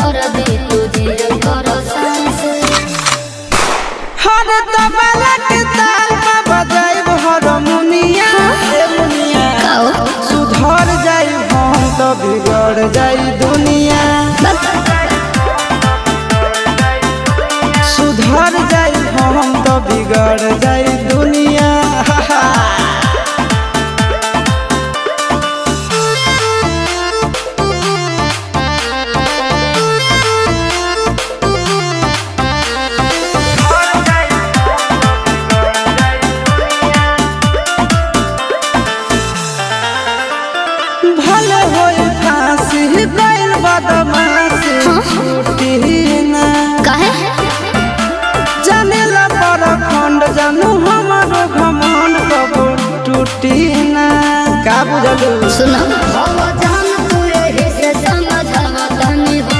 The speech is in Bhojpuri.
कर दे तुझे कर सांस हर तबला के ताल में बजाइब हारमोनिया ए मुनिया सुधर जाई हम तो बिगड़ जाई दुनिया सुधर जाई हम तो बिगड़ जाई दुनिया भले होई फांसी गइल बदमाशी छूटी ना काहे जानेला पर खंड जानू हमारो घमंड कबो टूटी ना का बुझलू सुना